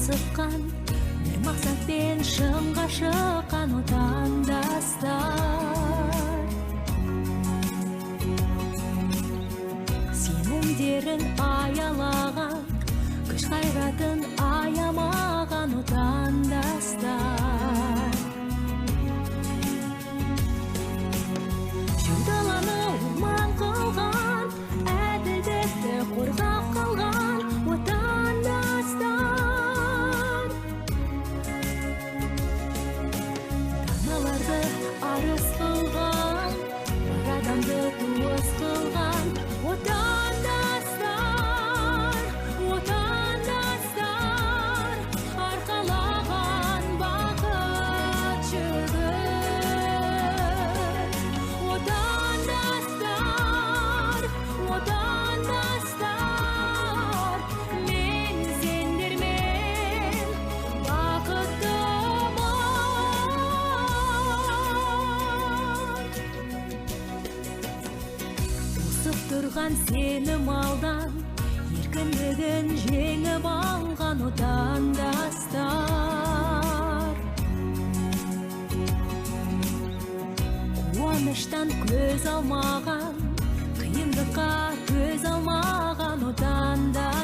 асыққан, бір мақсатпен шыңға шыққан отандастар. Сенімдерін аялаған, күш қайратын аямаған отандастар. Жұрдаланы орман қылған, әділдікті қорғап қалған отандастар. Даналарды арыс қылған, бар адамды туыс қылған отандастар. Отандастар, арқалаған бақыт жүгін. Отандастар, отандастар, мен сендермен бақыттымын. Осып тұрған сенім алдан, еркіндігін жеңіп алған отандастар. Қуаныштан көз алмаған, қиындыққа көз алмаған отандастар.